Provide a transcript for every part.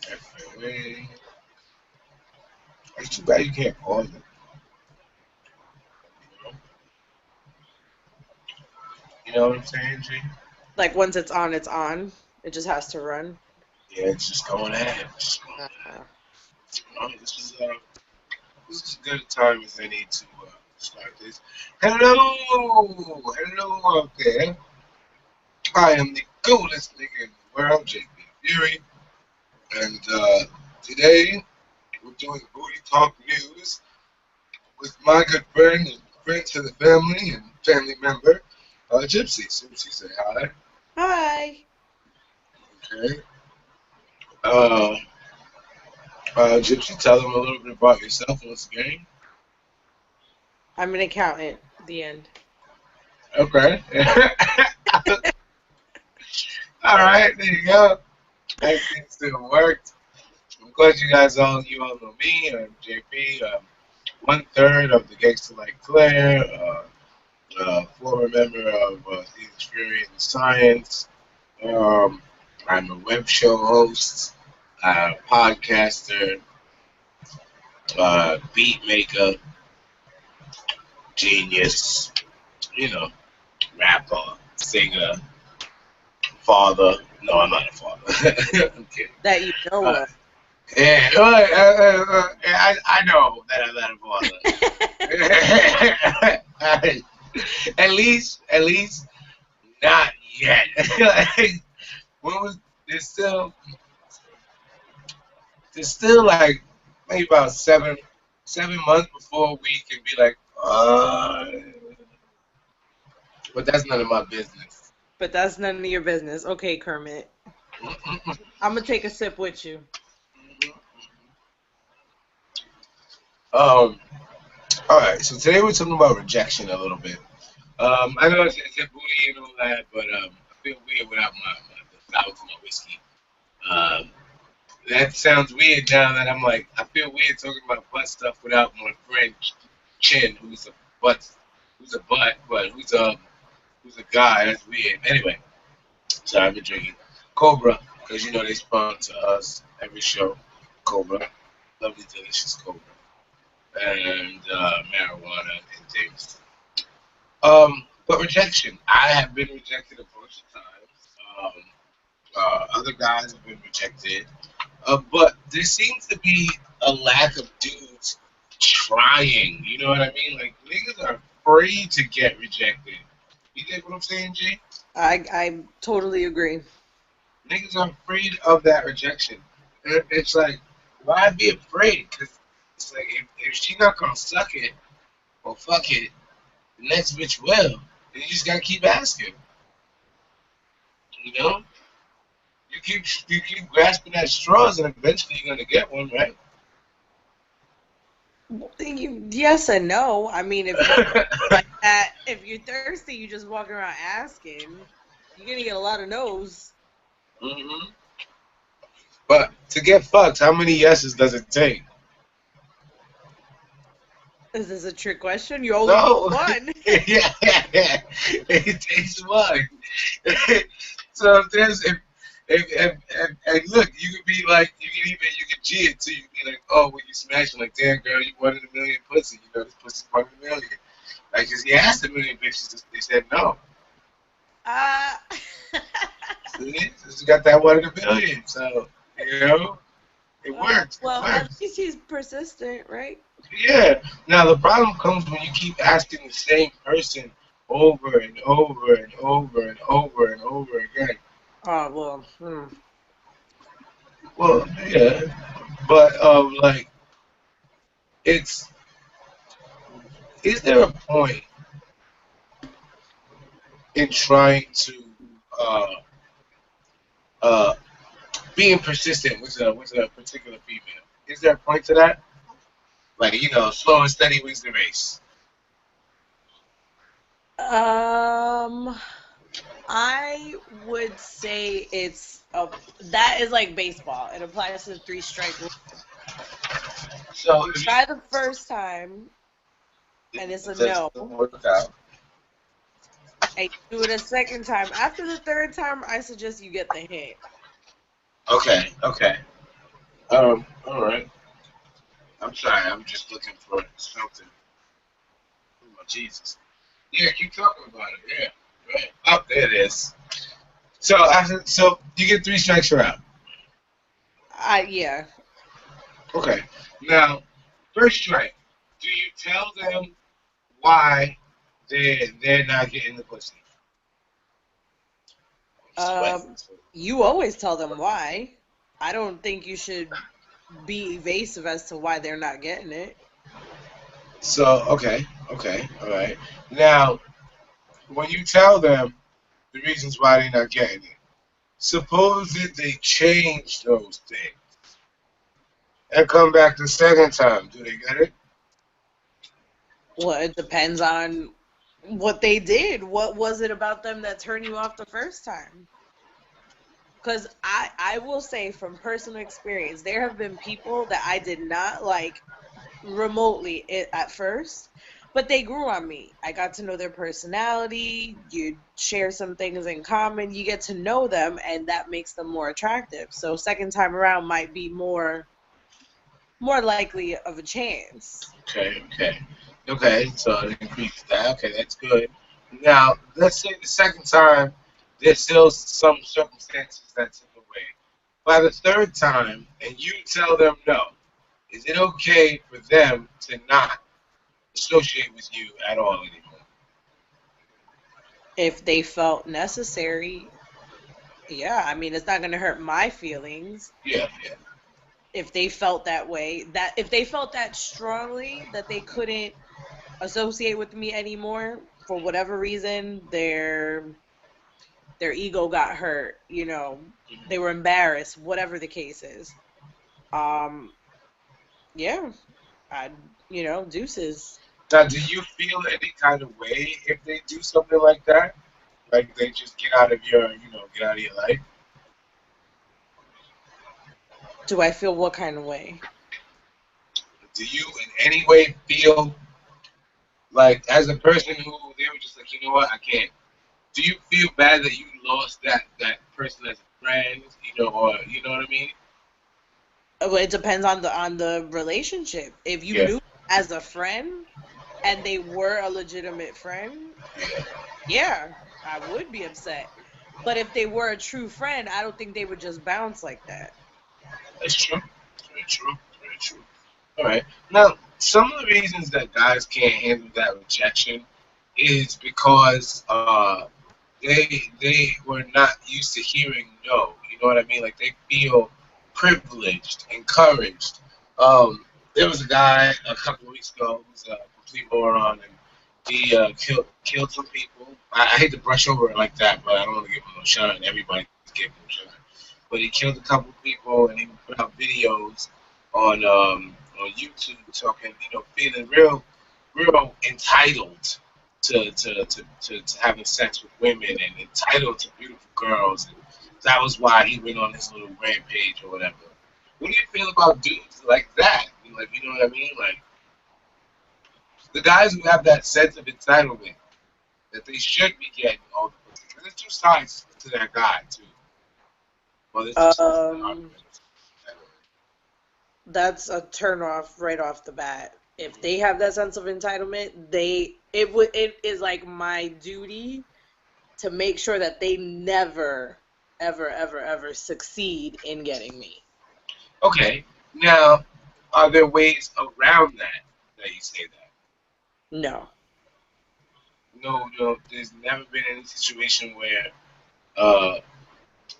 FLA. It's too bad you can't pause it. You know what I'm saying, G? Like once it's on, it's on. It just has to run. Yeah, it's just going ahead. Just going Uh, ahead. This is as good a time as any to start this. Hello out there. I am the coolest nigga in the world, JP Fury, and today we're doing Booty Talk News with my good friend and friend to the family and family member, Gypsy. Gypsy, say hi. Hi. Okay. Uh, Gypsy, tell them a little bit about yourself once again. I'm an accountant. The end. Okay. All right, there you go. Everything still worked. I'm glad you all know me. I'm JP. 1/3 of the Gangster Like Claire. Former member of the Experience Science. Um, I'm a web show host, podcaster, beat maker, genius, you know, rapper, singer, father. No, I'm not a father. I'm kidding. That you know Uh, of. yeah, I know that I'm not a father. At least not yet. Like, when was there's still like maybe about 7 months before we can be like, but that's none of my business. But that's none of your business. Okay, Kermit. I'm gonna take a sip with you. um, all right. So today we're talking about rejection a little bit. I know it's a booty and all that, but I feel weird without the flowers in my whiskey. Um, that sounds weird now that I'm like, I feel weird talking about butt stuff without my friend Chin, butt, who's a butt, but who's a guy. That's weird. Anyway, so I've been drinking Cobra because you know they sponsor us every show. Cobra, lovely, delicious Cobra, and marijuana and things. But rejection. I have been rejected a bunch of times. Other guys have been rejected. But there seems to be a lack of dudes trying. You know what I mean? Like niggas are afraid to get rejected. You get what I'm saying, G? I totally agree. Niggas are afraid of that rejection. And it's like, why be afraid? Because it's like, if she not gonna suck it or fuck it, the next bitch will. And you just gotta keep asking. You know? You keep grasping at straws, and eventually you're gonna get one, right? Yes and no. I mean, if you're like that, if you're thirsty, you just walk around asking. You're gonna get a lot of no's. hmm But to get fucked, how many yeses does it take? Is this a trick question? You only need No. one. Yeah, it takes one. So if there's if look, you could be like you could G it too. You could be like, oh, when you smash it, like, damn girl, you wanted a million pussy. You know this pussy's 1 million. Like, 'cause he asked a million bitches, they said no. Uh, See, so you got that 1 in a million. So you know, it works. It well, at works. least he's persistent, right? Yeah. Now the problem comes when you keep asking the same person over and over and over and over and over again. Oh, well, Well, yeah, but like, it's is there a point in trying to uh uh being persistent with a particular female? Is there a point to that? Like, slow and steady wins the race. um, I would say that is like baseball. It applies to the three strike rule. So You if try the first time and it's a it doesn't no, work out, and you do it a second time. After the third time, I suggest you get the hint. Okay, okay. All right. I'm sorry. I'm just looking for something. Oh, Jesus. Yeah, keep talking about it. Yeah, right. Oh, there it is. So you get three strikes, you're out. Yeah. Okay. Now, first strike. Do you tell them why they're not getting the pussy? I'm sweating. Um, you always tell them why. I don't think you should be evasive as to why they're not getting it. So okay, all right. Now, when you tell them the reasons why they're not getting it, suppose that they change those things and come back the second time. Do they get it? Well, it depends on what they did. What was it about them that turned you off the first time? Because I will say from personal experience, there have been people that I did not like remotely at first, but they grew on me. I got to know their personality. You share some things in common. You get to know them, and that makes them more attractive. So second time around might be more likely of a chance. Okay. So it increases that. Okay, that's good. Now, let's say the second time, there's still some circumstances that took away. By the third time, and you tell them no, is it okay for them to not associate with you at all anymore? If they felt necessary, yeah, I mean, it's not going to hurt my feelings. Yeah. If they felt that way, that if they felt that strongly that they couldn't associate with me anymore for whatever reason, their ego got hurt, they were embarrassed, whatever the case is. Um, yeah, I, deuces. Now, do you feel any kind of way if they do something like that? Like they just get out of your life? Do I feel what kind of way? Do you in any way feel like, as a person who they were just like, you know what, I can't. Do you feel bad that you lost that person as a friend, or you know what I mean? Well, it depends on the relationship. If you Yeah. knew as a friend and they were a legitimate friend, Yeah. yeah, I would be upset. But if they were a true friend, I don't think they would just bounce like that. That's true. Very true. Very true. All right. Now, some of the reasons that guys can't handle that rejection is because they were not used to hearing no. You know what I mean? Like they feel privileged, encouraged. There was a guy a couple of weeks ago who was a complete moron, and he killed some people. I hate to brush over it like that, but I don't want to give him no shine. Everybody gave him a shine. But he killed a couple of people, and he put out videos on YouTube talking, feeling real entitled to having sex with women and entitled to beautiful girls. And that was why he went on his little rampage or whatever. What do you feel about dudes like that? Like, you know what I mean? Like, the guys who have that sense of entitlement that they should be getting all the pussy. Because there's two sides to that guy, too. Well, there's two sides to the Um, argument. that's a turn off right off the bat. If they have that sense of entitlement, it is like my duty to make sure that they never ever ever ever succeed in getting me. Okay, now, are there ways around that you say that? No. No, there's never been any situation where uh,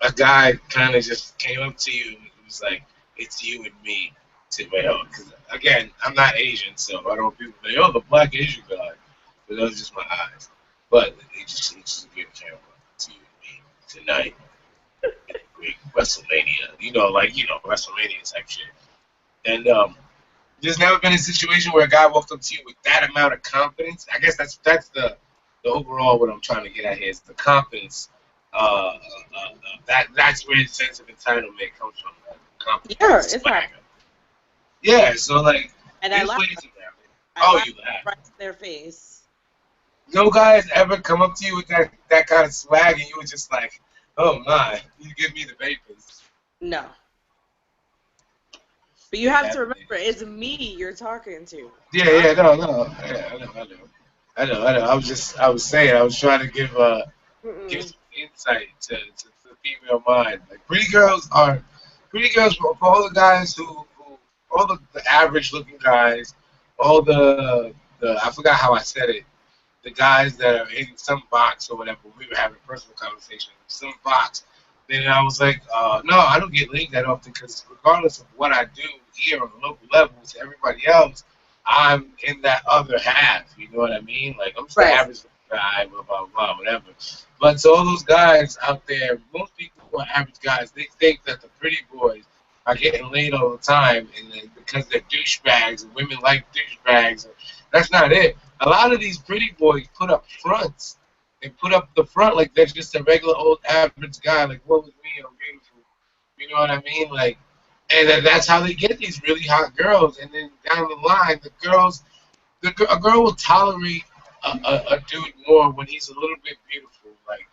a guy kind of just came up to you and was like, "It's you and me." To because again, I'm not Asian, so I don't want people say, "Oh, the black Asian guy," but those are just my eyes. But it's just a good camera. It's you and me tonight in the great WrestleMania. WrestleMania type shit. And there's never been a situation where a guy walked up to you with that amount of confidence. I guess that's the overall what I'm trying to get at here is the confidence. That's where the sense of entitlement comes from. Confidence, Yeah, the it's happened. swagger. Yeah, so like And I there's laugh. ways around it. I Oh, laugh you laugh. right in their face. No guy has ever come up to you with that kind of swag, and you were just like, "Oh my, you give me the vapors." No. But you Yeah, have to that, remember, it's me you're talking to. yeah, I'm yeah, no, no, yeah, I know. I was saying, I was trying to give mm-mm. some insight to the female mind. Like pretty girls for all the guys who all the average looking guys, all the I forgot how I said it. The guys that are in some box or whatever. We were having a personal conversation. Some box. Then I was like, no, I don't get laid that often because regardless of what I do here on the local level to everybody else, I'm in that other half. You know what I mean? Like I'm just the Right. average guy, blah blah blah, whatever. But to all those guys out there, most people who are average guys, they think that the pretty boys are getting laid all the time, and because they're douchebags and women like douchebags. That's not it. A lot of these pretty boys put up fronts. They put up the front like they're just a regular old average guy. Like, what was me? I'm beautiful. You know what I mean? Like, and that's how they get these really hot girls. And then down the line, a girl will tolerate a dude more when he's a little bit beautiful. Like,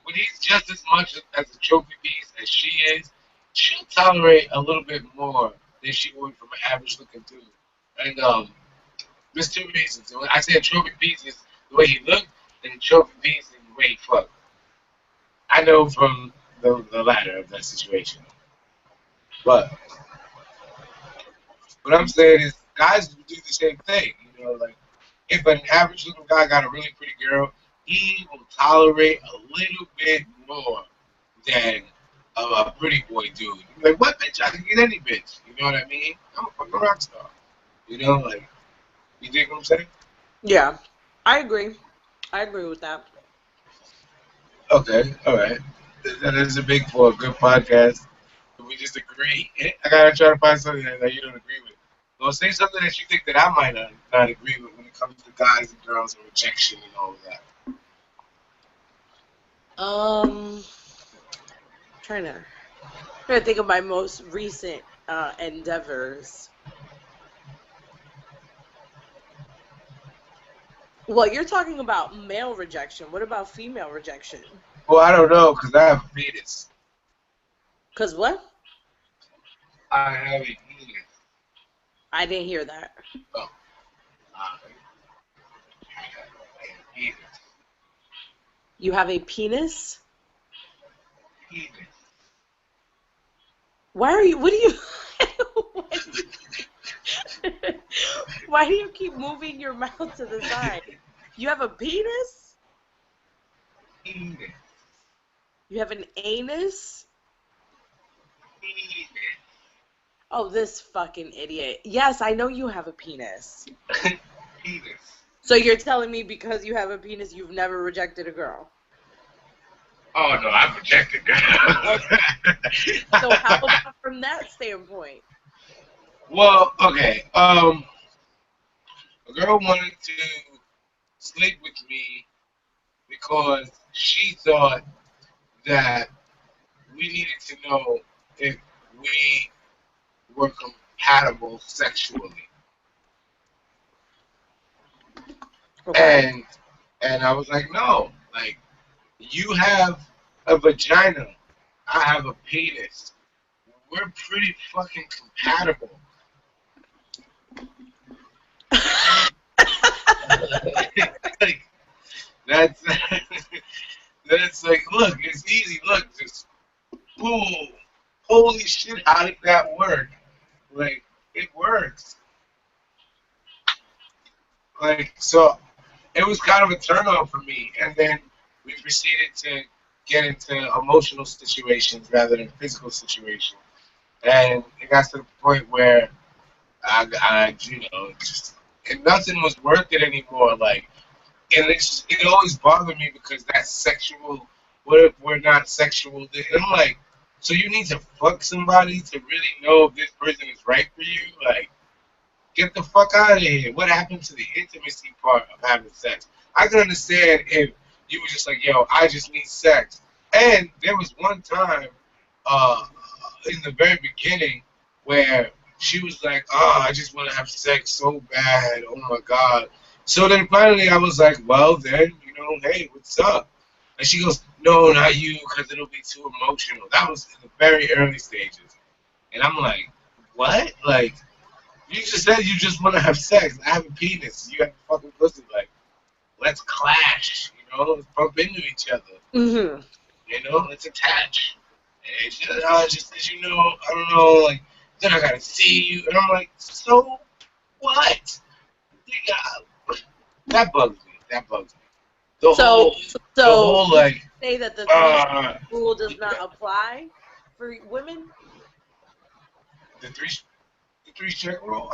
when he's just as much as a trophy piece as she is, she'll tolerate a little bit more than she would from an average looking dude. And there's two reasons. And when I say a trophy piece is the way he looked, and a trophy piece is the way he fucked. I know from the latter of that situation. But what I'm saying is, guys do the same thing. You know, like if an average looking guy got a really pretty girl, he will tolerate a little bit more than a pretty boy dude. Like, what bitch? I can get any bitch. You know what I mean? I'm a fucking rock star. You know, like, you dig what I'm saying? Yeah. I agree. I agree with that. Okay, all right. That is a big for a good podcast. We just agree. I gotta try to find something that you don't agree with. Well, say something that you think that I might not agree with when it comes to guys and girls and rejection and all of that. Um, trying to think of my most recent endeavors. Well, you're talking about male rejection. What about female rejection? Well, I don't know because I have a penis. Cause what? I have a penis. I didn't hear that. Oh, I have a penis. You have a penis? Penis. Why are you? What do you? Why do you keep moving your mouth to the side? You have a penis? Penis. You have an anus? Penis. Oh, this fucking idiot. Yes, I know you have a penis. Penis. So you're telling me because you have a penis, you've never rejected a girl? Oh no, I've rejected girls. Okay. So how about from that standpoint? Well, okay. A girl wanted to sleep with me because she thought that we needed to know if we were compatible sexually. Okay. And I was like, no, like you have a vagina, I have a penis. We're pretty fucking compatible. Like, that's that's like, look, it's easy. Look, just boom. Holy shit, how did that work? Like, it works. Like, so it was kind of a turn on for me. And then we proceeded to get into emotional situations rather than physical situations. And it got to the point where you know, just, and nothing was worth it anymore. Like, and it always bothered me because that's sexual. What if we're not sexual? And I'm like, so you need to fuck somebody to really know if this person is right for you? Like, get the fuck out of here. What happened to the intimacy part of having sex? I can understand if you were just like, yo, I just need sex. And there was one time uh, in the very beginning where she was like, oh, I just want to have sex so bad. Oh my God. So then finally I was like, well, then, you know, hey, what's up? And she goes, no, not you, because it'll be too emotional. That was in the very early stages. And I'm like, what? Like, you just said you just want to have sex. I have a penis. You have a fucking pussy. Like, let's clash. You know, let's bump into each other. Mm-hmm. You know, let's attach. And just as you know, I don't know, like, then I gotta see you. And I'm like, so what? Yeah, that bugs me. That bugs me. The So, whole, the so whole, you like, say that the uh, rule does yeah, not apply for women? the three strike rule.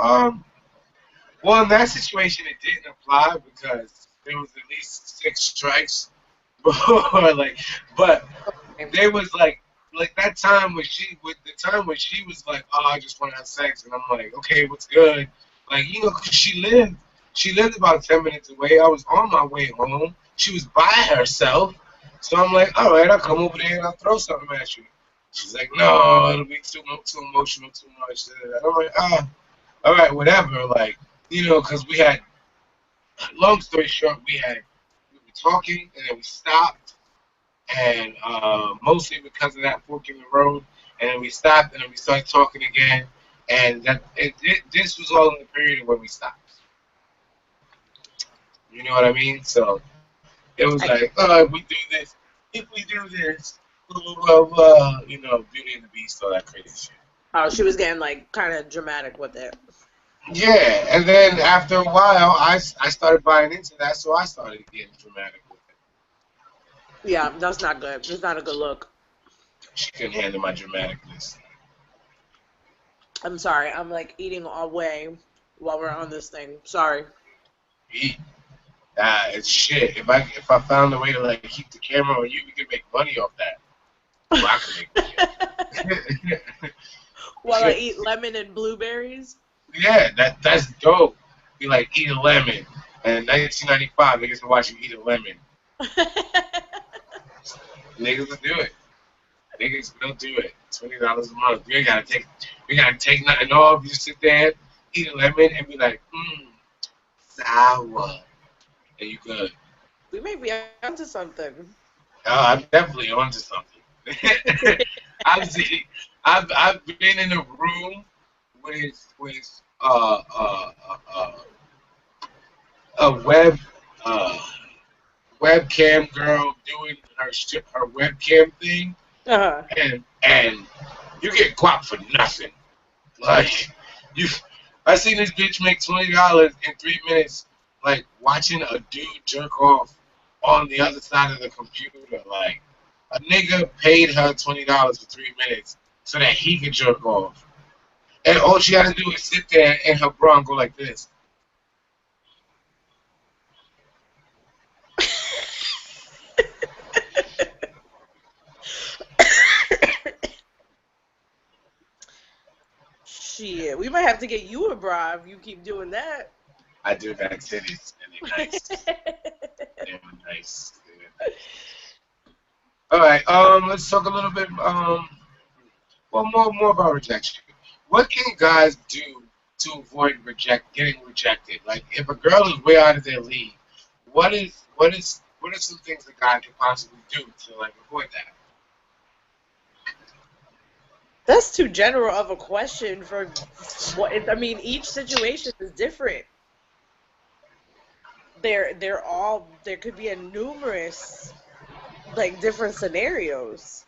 Well, in that situation, it didn't apply because there was at least 6 strikes before, like, but there was like that time when she was like, oh, I just want to have sex, and I'm like, okay, what's good? Like, you know, 'cause she lived about 10 minutes away. I was on my way home. She was by herself, so I'm like, all right, I'll come over there and I'll throw something at you. She's like, no, it'll be too emotional, too much. And I'm like, ah, all right, whatever. Like, you know, because we had, long story short, we were talking and then we stopped and mostly because of that fork in the road. And then we stopped, and then we started talking again, and this was all in the period when we stopped. You know what I mean? So it was I, like, oh, if we do this, blah blah blah, blah, you know, Beauty and the Beast, all that crazy shit. oh, she was getting like kind of dramatic with it. Yeah, and then after a while, I started buying into that, so I started getting dramatic with it. Yeah, that's not good. It's not a good look. She couldn't handle my dramaticness. I'm sorry. I'm like eating away while we're on this thing. Sorry. Eat. It's shit. If I found a way to like keep the camera on you, we could make money off that. Well, I could make money. While I eat lemon and blueberries. Yeah, that's dope. Be like, eat a lemon. And in 1995, niggas will watch you eat a lemon. Niggas will do it. Niggas will do it. $20 a month. You ain't gotta take nothing off. You just sit there, eat a lemon, and be like, sour. And you good. We may be onto something. I'm definitely onto something. I've seen, I've been in a room with a uh, webcam girl doing her webcam thing, Uh-huh. and you get guap for nothing. Like, you, I seen this bitch make $20 in 3 minutes, like watching a dude jerk off on the other side of the computer. Like, a nigga paid her $20 for 3 minutes so that he could jerk off, and all she had to do is sit there in her bra and go like this. Shit, we might have to get you a bra if you keep doing that. I do got titties, and they're nice. They're nice. All right. Let's talk a little bit. Well, more about rejection. What can guys do to avoid getting rejected? Like, if a girl is way out of their league, what are some things a guy can possibly do to like avoid that? That's too general of a question for what I mean. Each situation is different. There could be a numerous like different scenarios.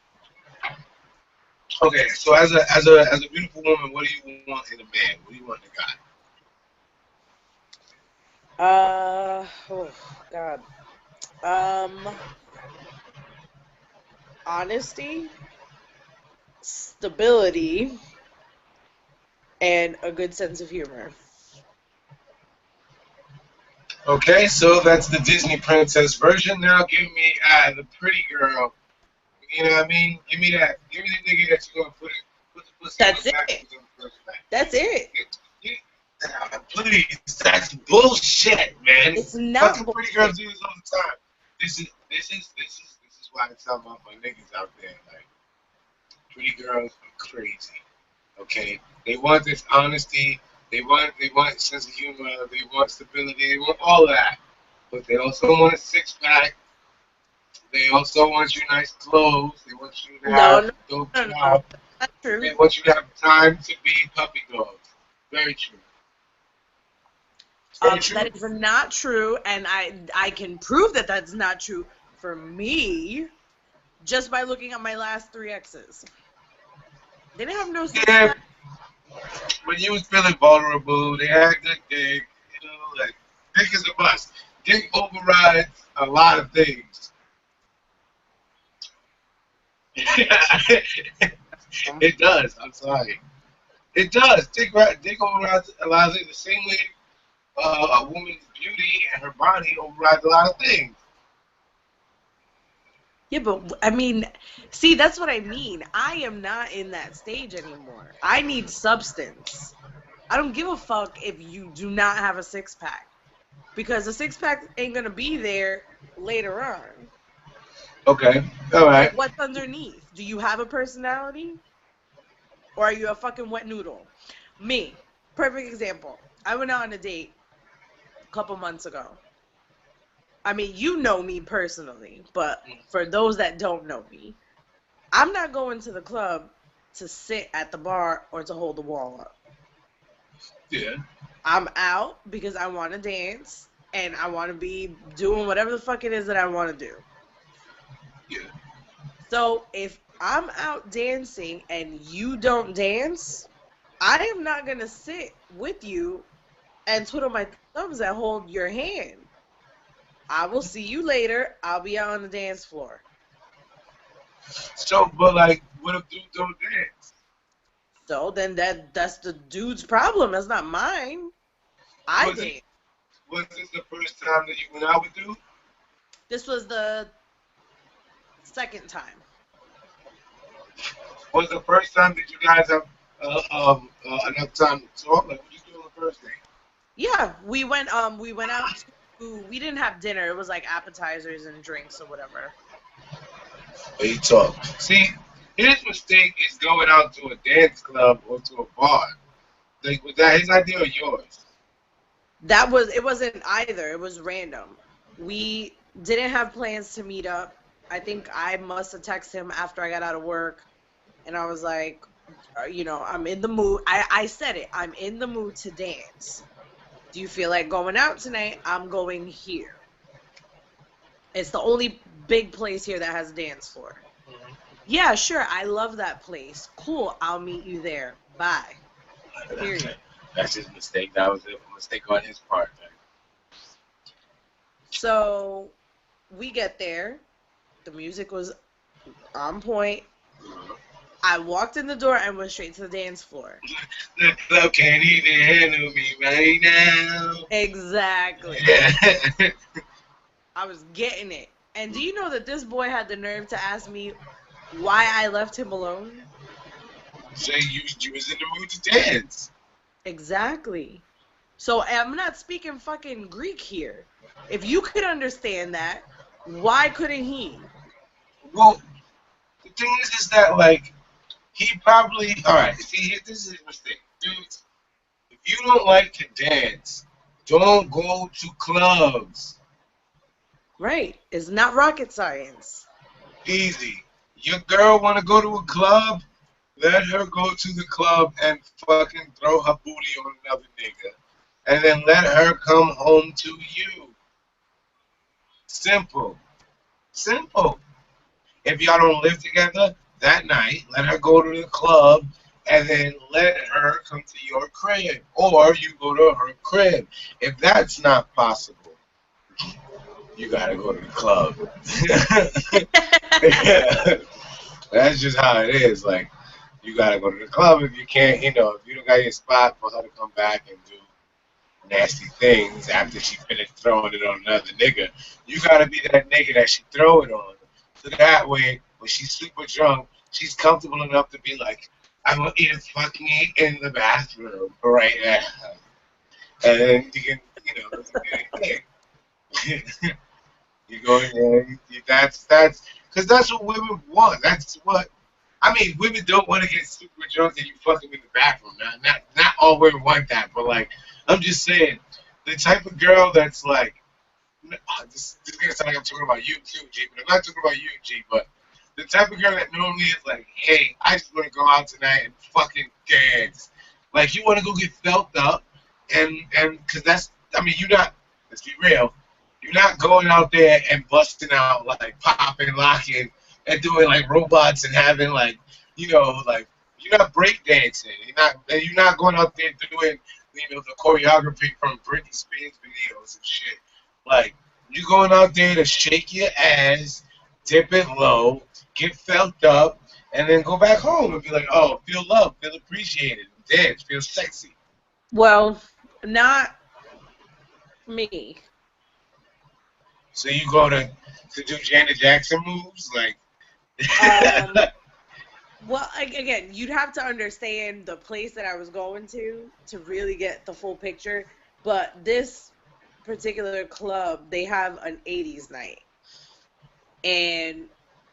Okay, so as a beautiful woman, what do you want in a man? What do you want in a guy? Oh God. Um, Honesty, stability, and a good sense of humor. Okay, so that's the Disney princess version. Now give me the pretty girl. You know what I mean? Give me that. Give me the nigga that you gonna put the pussy on That's the back. it. That's it. Please, that's bullshit, man. It's not Fucking pretty girls bullshit. do this all the time. This is why I tell my niggas out there, like, pretty girls are crazy. Okay, they want this honesty. They want sense of humor. They want stability. They want all of that, but they also want a 6 pack. They also want you nice clothes. They want you to No, have no, a dope no, no. job. That's not true. They want you to have time to be puppy dogs. Very true. It's very true. That is not true, and I can prove that that's not true for me just by looking at my last three exes. They didn't have no six Yeah, pack. when you was feeling vulnerable, they had good dick. You know, like dick is a must. Dick overrides a lot of things. It does. I'm sorry. It does. Dick overrides a lot of things. The same way a woman's beauty and her body overrides a lot of things. Yeah, but I mean, see, that's what I mean. I am not in that stage anymore. I need substance. I don't give a fuck if you do not have a six pack because a six pack ain't gonna be there later on. Okay. All Like, right. what's underneath? Do you have a personality? Or are you a fucking wet noodle? Me, perfect example. I went out on a date a couple months ago. I mean, you know me personally, but for those that don't know me, I'm not going to the club to sit at the bar or to hold the wall up. Yeah. I'm out because I want to dance and I want to be doing whatever the fuck it is that I want to do. Yeah. So if I'm out dancing and you don't dance, I am not going to sit with you and twiddle my thumbs and hold your hand. I will see you later. I'll be out on the dance floor. So, but like, what if dudes don't dance? So then that's the dude's problem. That's not mine. I Was it dance. was this the first time that you went out with dude? This was the second time. Was the first time that you guys have enough time to talk? Like, what you do on the first date? Yeah, we went out to we didn't have dinner. It was like appetizers and drinks or whatever. Where you talk. See, his mistake is going out to a dance club or to a bar. Like, was that his idea or yours? It wasn't either. It was random. We didn't have plans to meet up. I think I must have texted him after I got out of work and I was like, I'm in the mood. I said it. I'm in the mood to dance. Do you feel like going out tonight? I'm going here. It's the only big place here that has a dance floor. Yeah, sure. I love that place. Cool. I'll meet you there. Bye. Period. That's his mistake. That was a mistake on his part. Man. So we get there. The music was on point. I walked in the door and went straight to the dance floor. The club can't even handle me right now. Exactly. Yeah. I was getting it. And do you know that this boy had the nerve to ask me why I left him alone? Say you was in the mood to dance. Exactly. So I'm not speaking fucking Greek here. If you could understand that, why couldn't he? Well, the thing is that like he probably all right. See, this is his mistake, dudes. If you don't like to dance, don't go to clubs. Right. It's not rocket science. Easy. Your girl want to go to a club? Let her go to the club and fucking throw her booty on another nigga, and then let her come home to you. Simple. Simple. If y'all don't live together that night, let her go to the club and then let her come to your crib. Or you go to her crib. If that's not possible, you gotta go to the club. That's just how it is. Like, you gotta go to the club if you can't, if you don't got your spot for her to come back and do nasty things after she finished throwing it on another nigga. You gotta be that nigga that she throw it on. So that way, when she's super drunk, she's comfortable enough to be like, I'm gonna eat a fuck me in the bathroom right now. And then you can, you go in there, that's, because that's what women want. That's what, I mean, women don't want to get super drunk and you fuck them in the bathroom. Not all women want that, but like, I'm just saying, the type of girl that's like, this is gonna sound like I'm talking about you too, G, but I'm not talking about you, G. But the type of girl that normally is like, hey, I just want to go out tonight and fucking dance. Like you want to go get felt up, and because that's, I mean, you're not. Let's be real. You're not going out there and busting out like popping, locking, and doing like robots and having like, like you're not breakdancing. You're not going out there doing the choreography from Britney Spears videos and shit. Like you going out there to shake your ass, dip it low, get felt up, and then go back home and be like, oh, feel loved, feel appreciated, dance, feel sexy. Well, not me. So you go to do Janet Jackson moves, like. Um, well, again, you'd have to understand the place that I was going to really get the full picture. But this particular club, they have an 80s night. And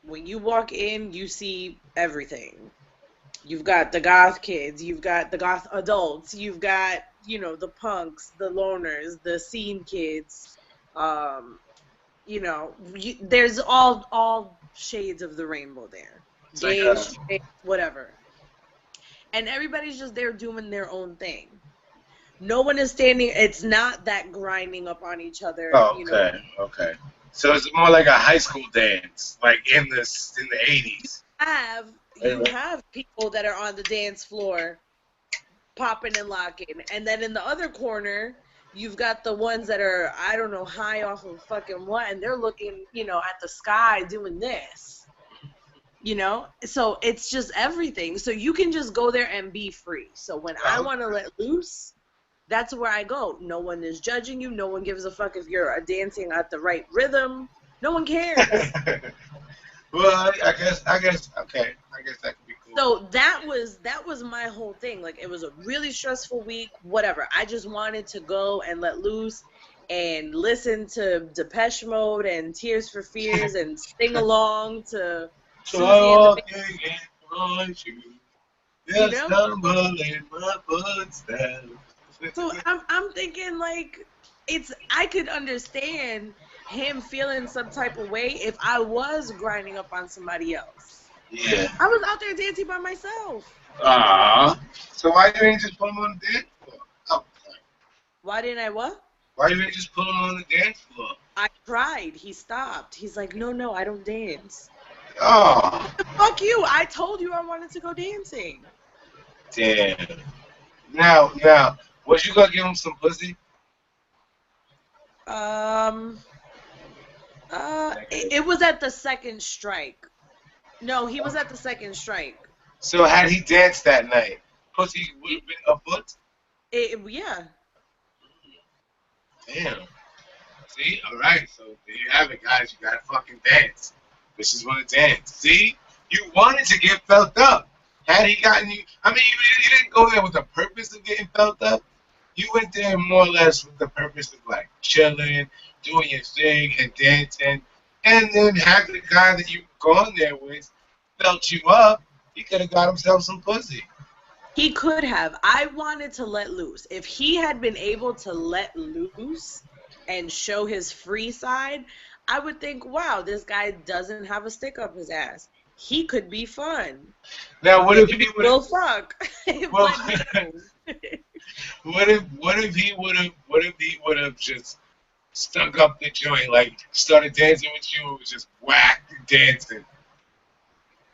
when you walk in, you see everything. You've got the goth kids, you've got the goth adults, you've got, the punks, the loners, the scene kids. Um, there's all shades of the rainbow there. It's like Gay, straight, whatever. And everybody's just there doing their own thing. No one is standing, it's not that grinding up on each other, oh, okay, okay. So it's more like a high school dance, like in the 80s. have you have people that are on the dance floor popping and locking, and then in the other corner you've got the ones that are, I don't know, high off of fucking what, and they're looking at the sky doing this, so it's just everything. So you can just go there and be free. So when I want to let loose, that's where I go. No one is judging you. No one gives a fuck if you're dancing at the right rhythm. No one cares. Well, I guess, okay. I guess that could be cool. So that was my whole thing. Like, it was a really stressful week, whatever. I just wanted to go and let loose and listen to Depeche Mode and Tears for Fears and sing along to Susie and the Yes, stumble in my footsteps. So I'm thinking, like, I could understand him feeling some type of way if I was grinding up on somebody else. Yeah. I was out there dancing by myself. So why you ain't just put him on the dance floor? Oh, sorry. Why didn't I what? Why you ain't just put him on the dance floor? I tried. He stopped. He's like, no, I don't dance. Oh. Fuck you. I told you I wanted to go dancing. Damn. Now, was you gonna give him some pussy? It was at the second strike. No, he was at the second strike. So had he danced that night, pussy would have been afoot? Yeah. Damn. See? Alright, so there you have it, guys. You gotta fucking dance. Bitches wanna dance. See? You wanted to get felt up. Had he gotten you, I mean, you didn't go there with the purpose of getting felt up. You went there more or less with the purpose of like chilling, doing your thing, and dancing. And then have the guy that you've gone there with felt you up. He could have got himself some pussy. He could have. I wanted to let loose. If he had been able to let loose and show his free side, I would think, wow, this guy doesn't have a stick up his ass. He could be fun. Now, what if he would have? Well, fuck. Well, what if he would have just stuck up the joint, like started dancing with you, and was just whack dancing?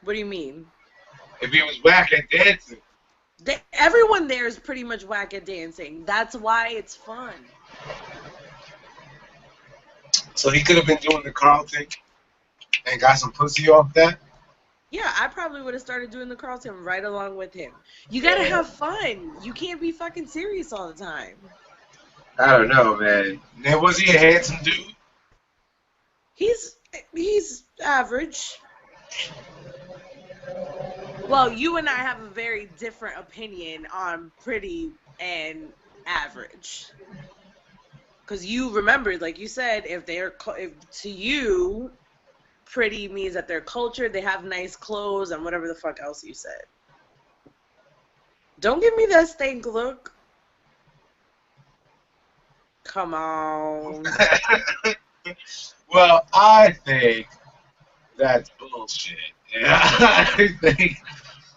What do you mean? If he was whack at dancing. Everyone there is pretty much whack at dancing. That's why it's fun. So he could have been doing the Carlton and got some pussy off that? Yeah, I probably would have started doing the Carlton right along with him. You gotta have fun. You can't be fucking serious all the time. I don't know, man. Now, was he a handsome dude? He's average. Well, you and I have a very different opinion on pretty and average. Because you remembered, like you said, if to you, pretty means that they're cultured, they have nice clothes, and whatever the fuck else you said. Don't give me that stank look. Come on. Well, I think that's bullshit. Yeah,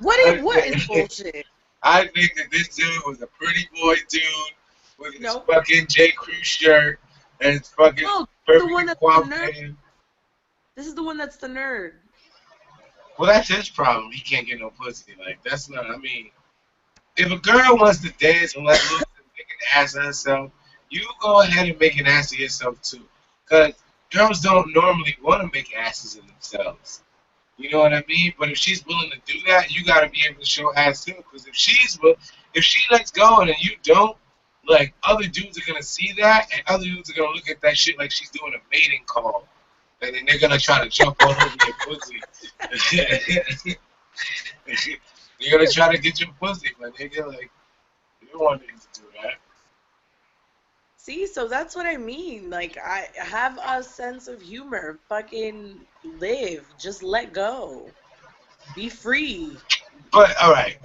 What is I think, bullshit? I think that this dude was a pretty boy dude with his No, fucking J. Crew shirt and his fucking no, the perfectly one that's the nerd. cooperating. This is the one that's the nerd. Well, that's his problem. He can't get no pussy. Like, that's not, I mean, if a girl wants to dance and let loose and make an ass of herself, you go ahead and make an ass of yourself too. Because girls don't normally want to make asses of themselves. You know what I mean? But if she's willing to do that, you got to be able to show ass too. Because if she lets go and you don't, like, other dudes are going to see that and other dudes are going to look at that shit like she's doing a mating call. And then they're going to try to jump all over your pussy. You're gonna try to get your pussy, but nigga, like, you don't want niggas to do that. See, so that's what I mean. Like, I have a sense of humor. Fucking live. Just let go. Be free. But all right.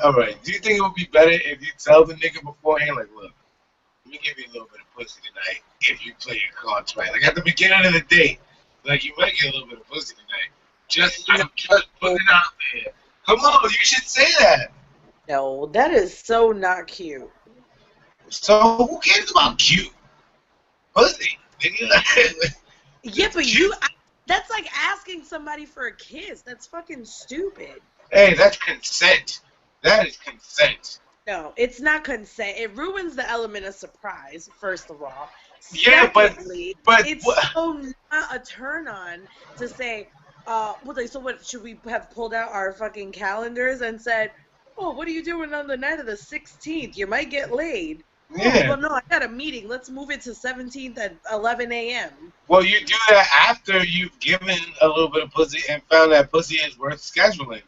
Do you think it would be better if you tell the nigga beforehand, like, look, let me give you a little bit of pussy tonight if you play your cards right. Like at the beginning of the date, like you might get a little bit of pussy tonight. I'm just putting it out there. Come on, you should say that. No, that is so not cute. So who cares about cute pussy? Nigga? Yeah, but Cute. that's like asking somebody for a kiss. That's fucking stupid. Hey, that's consent. That is consent. No, it's not consent. It ruins the element of surprise, first of all. Yeah, Secondly, but it's so not a turn on to say, so what, should we have pulled out our fucking calendars and said, oh, what are you doing on the night of the 16th? You might get laid. Oh, yeah. well, no, I got a meeting. Let's move it to 17th at 11 a.m. Well, you do that after you've given a little bit of pussy and found that pussy is worth scheduling.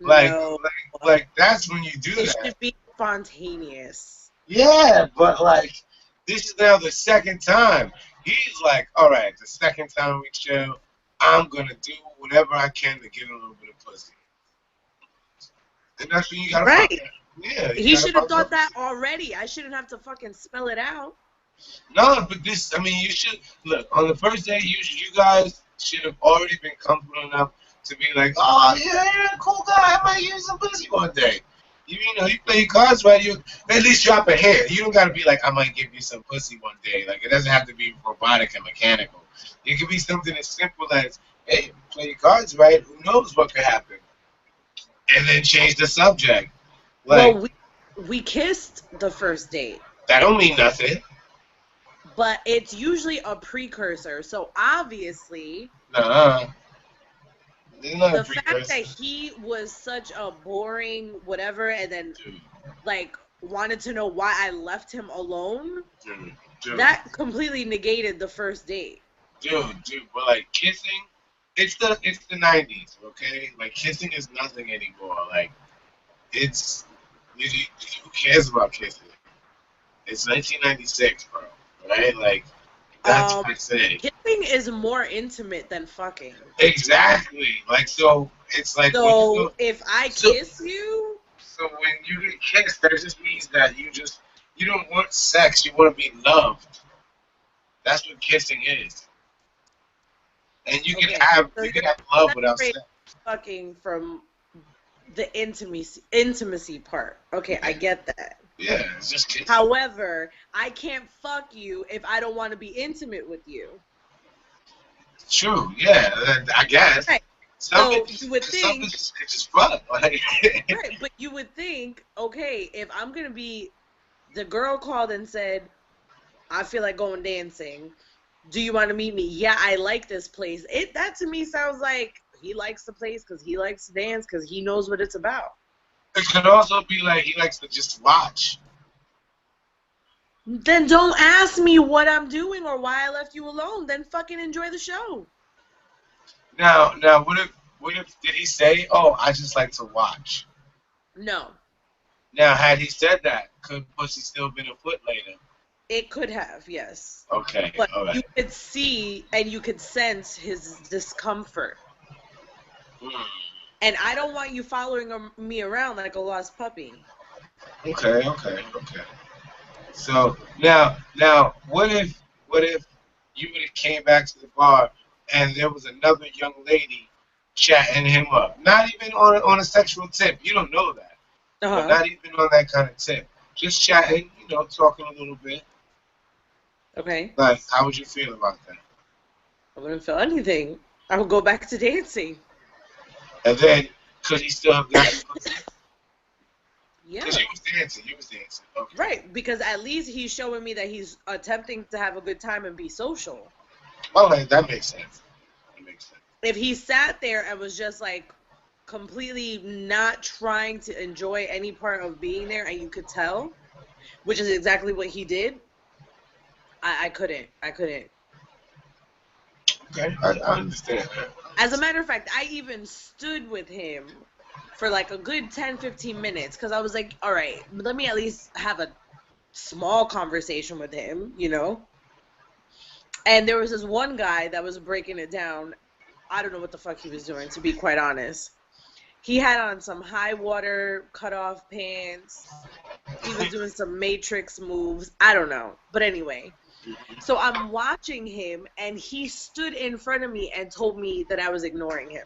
Like, No, like that's when you do it that. should be spontaneous. Yeah, but like, this is now the second time. He's like, all right, the second time we chill, I'm gonna do whatever I can to get a little bit of pussy. And that's when you gotta Right. find that. Yeah, He should have thought that already. I shouldn't have to fucking spell it out. No, but this, I mean, you should look on the first day. You guys should have already been comfortable enough to be like, oh yeah, you're a cool guy. I might use some pussy one day. You know, you play your cards right. You at least drop a hint. You don't gotta be like, I might give you some pussy one day. Like it doesn't have to be robotic and mechanical. It could be something as simple as, hey, play your cards right. Who knows what could happen? And then change the subject. Like Well, we kissed the first date. that don't mean nothing. But it's usually a precursor. So obviously, Nuh-uh. the fact that he was such a boring whatever and then like wanted to know why I left him alone, Dude. that completely negated the first date. Dude, but like kissing, it's the 90s, okay? Like kissing is nothing anymore. Like it's who cares about kissing? It's 1996, bro. Right? Like that's what I say. Kissing is more intimate than fucking. Exactly. Like so, it's like. So if I kiss you. So when you get kissed, that just means that you don't want sex. You want to be loved. That's what kissing is. And you can have love without sex. Fucking from the intimacy part. Okay, I get that. Yeah, it's just kissing. However, I can't fuck you if I don't want to be intimate with you. True, yeah, I guess. Right. So you would think, it's just fuck. Like, right, but you would think, okay, if I'm gonna be, the girl called and said, I feel like going dancing. Do you want to meet me? Yeah, I like this place. That to me sounds like he likes the place because he likes to dance because he knows what it's about. It could also be like he likes to just watch. Then don't ask me what I'm doing or why I left you alone. Then fucking enjoy the show. Now, what if did he say, "Oh, I just like to watch"? No. Now, had he said that, could pussy still been a foot later? It could have, yes. Okay, but all right. You could see and you could sense his discomfort. And I don't want you following me around like a lost puppy. Okay. So now, what if you would have came back to the bar and there was another young lady chatting him up. Not even on a sexual tip. You don't know that. But Uh-huh. not even on that kind of tip. Just chatting, talking a little bit. Okay. Like, how would you feel about that? I wouldn't feel anything. I would go back to dancing. And then, could he still have gotten pussy? Because Yeah. you was dancing. You was dancing. Okay. Right, because at least he's showing me that he's attempting to have a good time and be social. Well, that makes sense. That makes sense. If he sat there and was just like completely not trying to enjoy any part of being there and you could tell, which is exactly what he did, I couldn't. I couldn't. Okay, I understand that. As a matter of fact, I even stood with him for like a good 10, 15 minutes because I was like, all right, let me at least have a small conversation with him, you know? And there was this one guy that was breaking it down. I don't know what the fuck he was doing, to be quite honest. He had on some high water cutoff pants. He was doing some matrix moves. I don't know. But anyway, so I'm watching him and he stood in front of me and told me that I was ignoring him.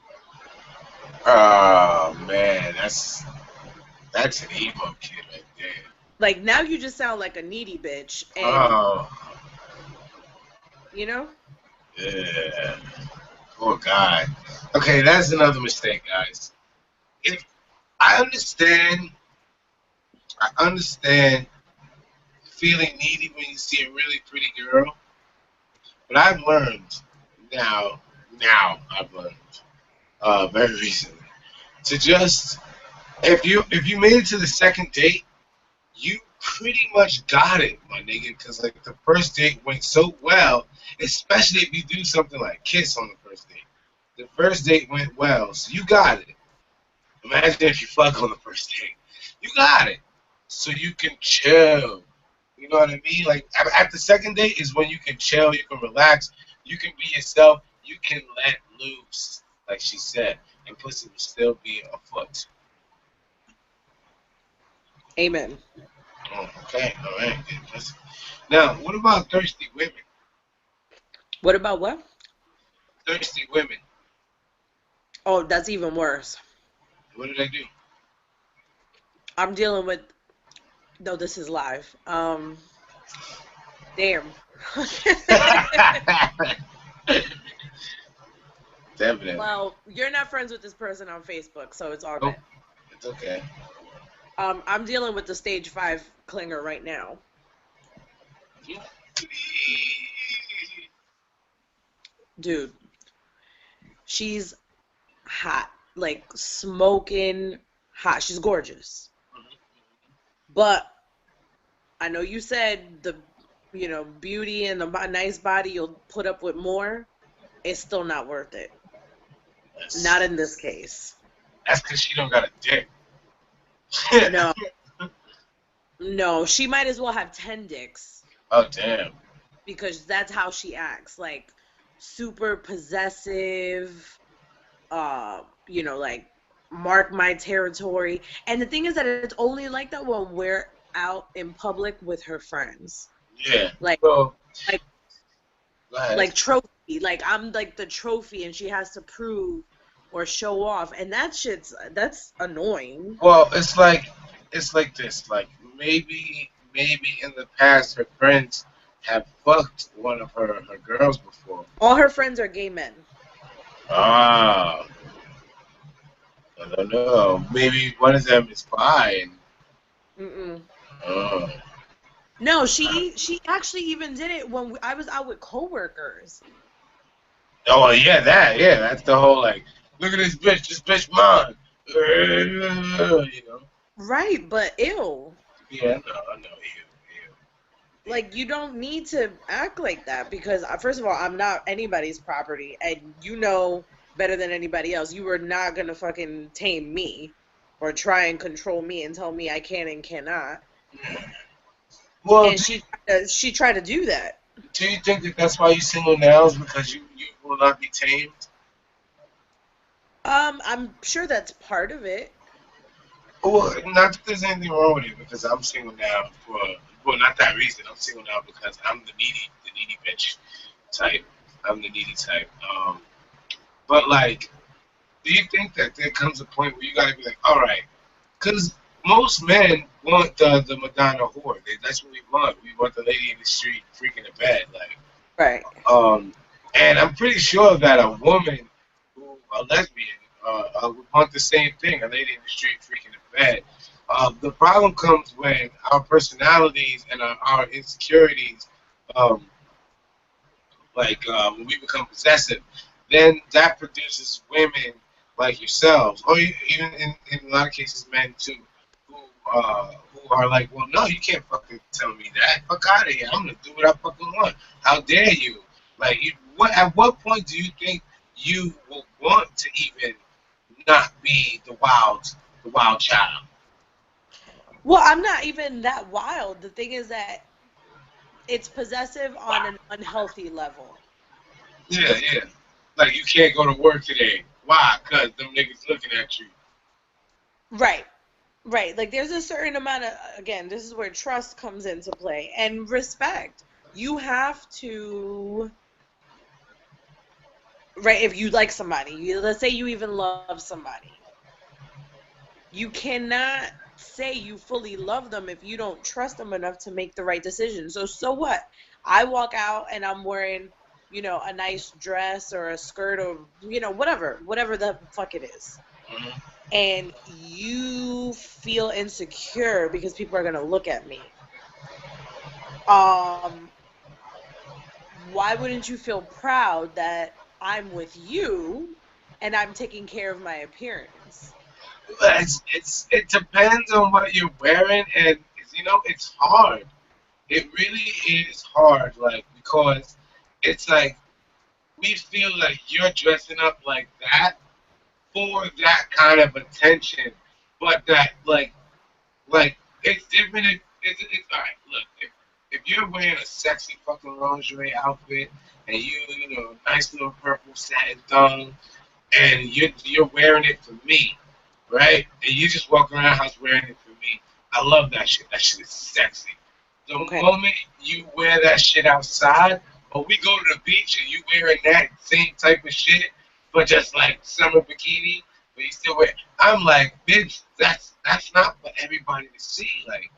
Oh man, that's an emo kid right there. Like, now you just sound like a needy bitch. And, Oh you know? yeah, poor guy. Okay, that's another mistake, guys. If I understand feeling needy when you see a really pretty girl, but I've learned now, I've learned very recently to just if you made it to the second date, you pretty much got it, my nigga. Because like the first date went so well, especially if you do something like kiss on the first date. The first date went well, so you got it. Imagine if you fuck on the first date, you got it. So you can chill. You know what I mean? Like at the second date is when you can chill, you can relax, you can be yourself, you can let loose, like she said, and pussy will still be afoot. Amen. Oh, okay, all right. Now, what about thirsty women? What about what? Thirsty women. Oh, that's even worse. What do they do? I'm dealing with. No, this is live. Damn. Definitely. Well, you're not friends with this person on Facebook, so it's all Oh, good. it's okay. I'm dealing with the stage 5 clinger right now. Dude, she's hot. Like smoking hot. She's gorgeous. But I know you said beauty and a nice body you'll put up with more. It's still not worth it. Not in this case. That's because she don't got a dick. No. No, she might as well have 10 dicks Oh, damn. because that's how she acts. Like super possessive, like mark my territory. And the thing is that it's only like that when we're out in public with her friends. Yeah. Like So, like go ahead. like trophy. Like I'm like the trophy and she has to prove or show off. And that's annoying. Well, it's like this. Like maybe in the past her friends have fucked one of her girls before. All her friends are gay men. Ah, I don't know. Maybe one of them is bi. Mm-mm. Oh, No, she actually even did it when I was out with coworkers. oh yeah, that's the whole like, look at this bitch mine. You know. Right, but ew. Yeah, I know you. Like you don't need to act like that because first of all, I'm not anybody's property and you know better than anybody else. You were not going to fucking tame me or try and control me and tell me I can and cannot. Well, And she tried to do that. do you think that that's why you're single now? Is because you will not be tamed? I'm sure that's part of it. Well, not that there's anything wrong with it, because I'm single now for, well, not that reason. I'm single now because I'm the needy bitch. type. I'm the needy type. But like, do you think that there comes a point where you gotta be like, all right, because most men want the Madonna whore. That's what we want. We want the lady in the street freaking the bed. Like, Right. um, and I'm pretty sure that a woman who a lesbian would want the same thing. A lady in the street freaking the bed. The problem comes when our personalities and our insecurities, um, when we become possessive, then that produces women like yourselves, or even in a lot of cases, men too, who are like, well, no, you can't fucking tell me that. Fuck out of here. I'm gonna do what I fucking want. How dare you? Like, at what point do you think you will want to even not be the wild child? Well, I'm not even that wild. The thing is that it's possessive on an unhealthy level. Yeah, yeah. Like, you can't go to work today. Why? Cause them niggas looking at you. Right. Right. Like there's a certain amount of, again, this is where trust comes into play and respect. You have to, right, if you like somebody, let's say you even love somebody, you cannot say you fully love them if you don't trust them enough to make the right decision. So what? I walk out and I'm wearing, a nice dress or a skirt or, whatever the fuck it is. Mhm. And you feel insecure because people are going to look at me. Um, why wouldn't you feel proud that I'm with you and I'm taking care of my appearance? It depends on what you're wearing, and it's hard. It really is hard, like, because it's like we feel like you're dressing up like that for that kind of attention, but that like it's different. It's all right. Look, if you're wearing a sexy fucking lingerie outfit and nice little purple satin thong, and you're wearing it for me, right? And you just walk around the house wearing it for me. I love that shit. That shit is sexy. The Okay. moment you wear that shit outside, or we go to the beach and you wearing that same type of shit, but just like summer bikini, but you still wear. I'm like, bitch, that's not for everybody to see. Like,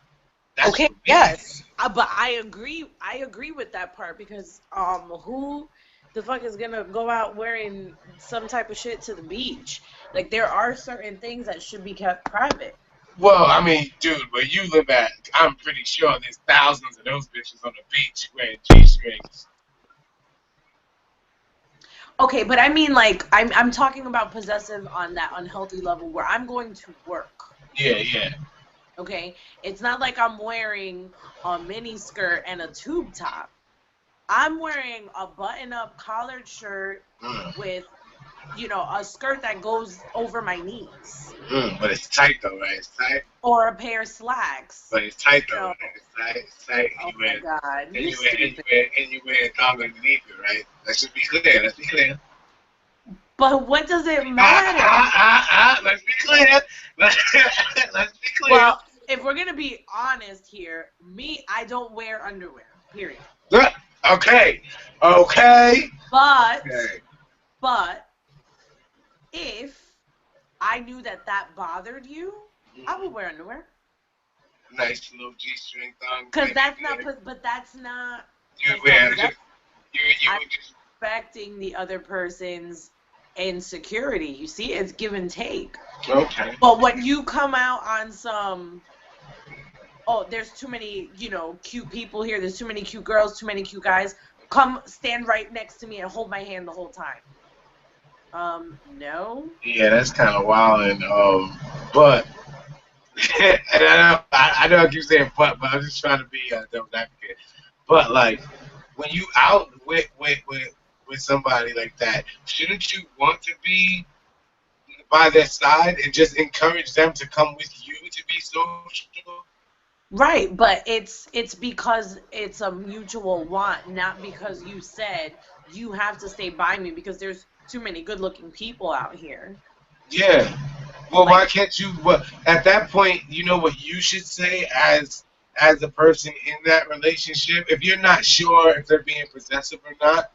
that's Okay, for me. yes. But I agree with that part because who the fuck is gonna go out wearing some type of shit to the beach? Like there are certain things that should be kept private. Well, I mean, dude, where you live at, I'm pretty sure there's thousands of those bitches on the beach wearing G-strings. Okay, but I mean like I'm talking about possessive on that unhealthy level where I'm going to work. Yeah, yeah. Okay? It's not like I'm wearing a mini skirt and a tube top. I'm wearing a button-up collared shirt Mm. with, a skirt that goes over my knees But it's tight though, right? It's tight. or a pair of slacks. But it's tight You though, know, right? It's tight. It's tight. oh my God, And you you wear and you stupid. wear and you wear a thong underneath it, right? Let's just be clear. Let's be clear. But what does it matter? Let's be clear. Let's be clear. Well, if we're gonna be honest here, me, I don't wear underwear. Period. Okay. Okay. But, Okay. but if I knew that that bothered you, I would wear underwear. Nice little G-string thong. Cause that's not, but that's not, You that's not wear possessive. you I'm would just respecting the other person's insecurity. You see, it's give and take. okay. But when you come out on some, oh, there's too many, cute people here. There's too many cute girls, too many cute guys. Come stand right next to me and hold my hand the whole time. No. Yeah, that's kind of wild, and but and I know I keep saying but I'm just trying to be a devil's advocate. But like, when you out with somebody like that, shouldn't you want to be by their side and just encourage them to come with you to be social? Right, but it's because it's a mutual want, not because you said you have to stay by me because there's too many good-looking people out here. Yeah. Well, Like, why can't you? Well, at that point, you know what you should say as a person in that relationship. If you're not sure if they're being possessive or not,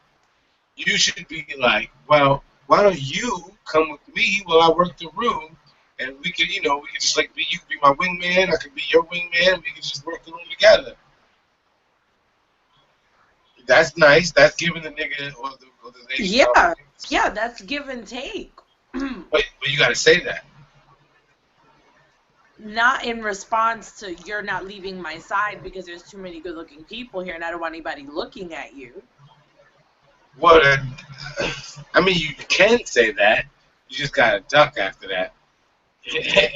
You should be like, well, why don't you come with me while I work the room, and we could, we could just like be, you could be my wingman, I could be your wingman, and we could just work the room together. That's nice. That's giving the nigga or the lady Yeah, confidence. yeah, that's give and take. But you gotta say that. Not in response to you're not leaving my side because there's too many good looking people here and I don't want anybody looking at you. What? I mean, you can say that. You just gotta duck after that.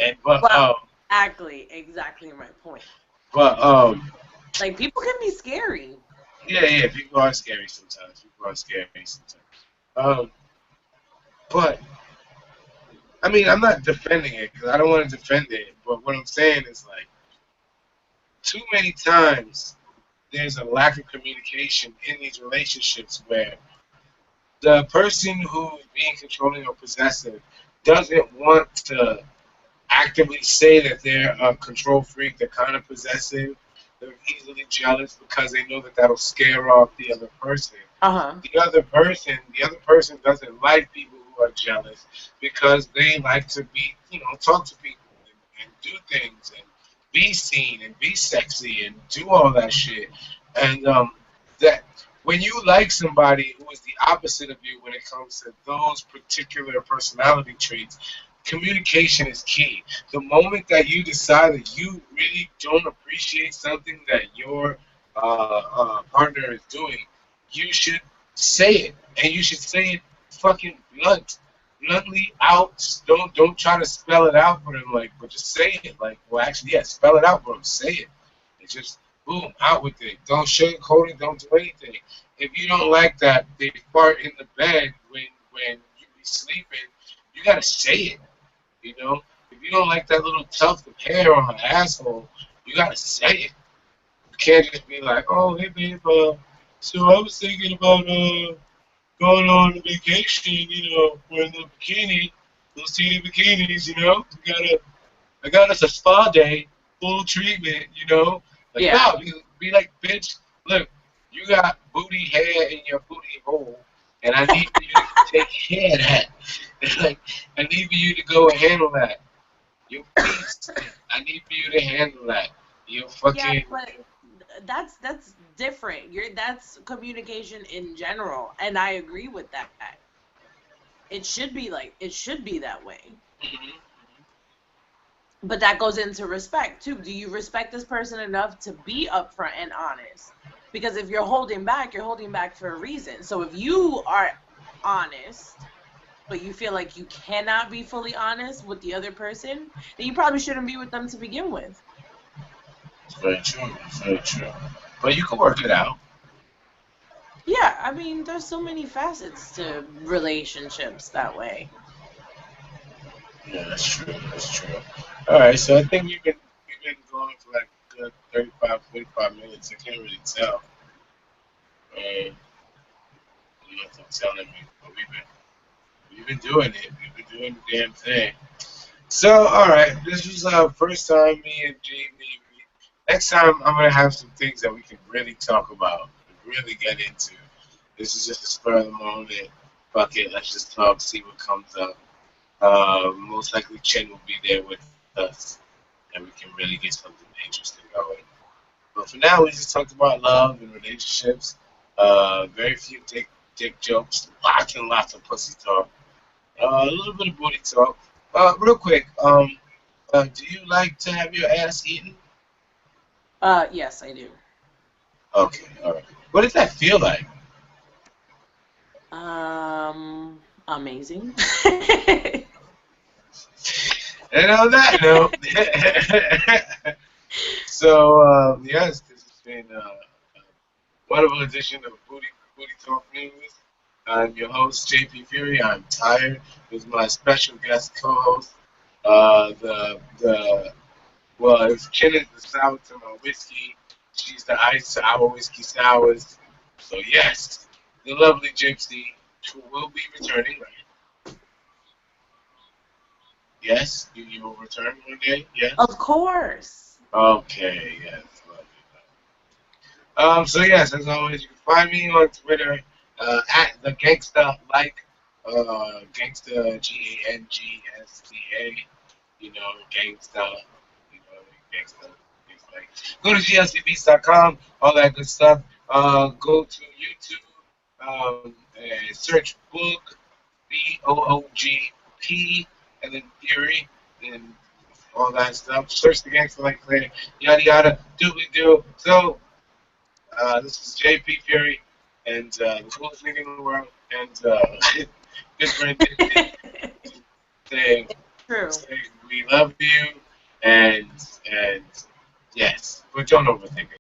and, but Well, um, exactly my point. but Like people can be scary. yeah, people are scary sometimes. People are scary sometimes. Um, but I mean, I'm not defending it because I don't want to defend it. But what I'm saying is like, too many times there's a lack of communication in these relationships where the person who's being controlling or possessive doesn't want to actively say that they're a control freak, they're kind of possessive, they're easily jealous because they know that that'll scare off the other person. Uh-huh. The other person doesn't like people who are jealous because they like to be, talk to people and do things and be seen and be sexy and do all that shit. And that when you like somebody who is the opposite of you when it comes to those particular personality traits, communication is key. The moment that you decide that you really don't appreciate something that your partner is doing, you should say it, and you should say it fucking bluntly out. Don't try to spell it out for them, like, but just say it. Like, well, actually, yeah, spell it out for them. Say it. It's just boom, out with it. Don't sugarcoat it. Don't do anything. If you don't like that they fart in the bed when you be sleeping, you gotta say it. You know, if you don't like that little tuft of hair on her asshole, you gotta say it. You can't just be like, "Oh, hey babe, so I was thinking about going on a vacation. Wearing the bikini, those teeny bikinis. I got us a spa day, full treatment. Like Yeah. no, you be like, bitch, look, you got booty hair in your booty hole, and I need for you to take care of that. Like, I need for you to go and handle that. Your feet stink. I need for you to handle that. You Yeah, fucking but that's different. That's communication in general, and I agree with that. It should be that way. mhm. But that goes into respect too. Do you respect this person enough to be upfront and honest? Because if you're holding back for a reason. So if you are honest, but you feel like you cannot be fully honest with the other person, then you probably shouldn't be with them to begin with. It's very true. It's very true. But you can work it out. Yeah, I mean, there's so many facets to relationships that way. Yeah, that's true. That's true. All right, so I think we've been going for like a good 35, 45 minutes. I can't really tell. You know what I'm telling me, but we've been doing it. We've been doing the damn thing. So, all right, this was our first time me and Jamie. Next time, I'm gonna have some things that we can really talk about, really get into. This is just a spur of the moment. Fuck it, let's just talk, see what comes up. Most likely, Chen will be there with us, and we can really get something interesting going. But for now, we just talked about love and relationships. Very few dick jokes, lots and lots of pussy talk. A little bit of booty talk. Real quick, do you like to have your ass eaten? Yes, I do. Okay, all right. What does that feel like? Amazing. And on that note, so yes, this has been a wonderful edition of Booty Talk News. I'm your host JP Fury. I'm tired. This is my special guest co-host. The well, it's Ken is the sour to my whiskey. She's the ice to our whiskey sours. So yes, the lovely Gypsy, who will be returning, right? Yes, you will return one day. Yes. Of course. Okay. Yes. Lovely. So yes, as always, you can find me on Twitter at the Gangsta like Gangsta Gangsta. You know, Gangsta. You know, Gangsta. Gangsta like. Go to glcbeats.com. All that good stuff. Go to YouTube. And search book BOOGP and then Fury and all that stuff. Search the Gangsta like Clan. Yada yada. Doobly doo. So. This is JP Fury, and the coolest nigga in the world, and different saying, True. saying we love you, and yes, but don't overthink it.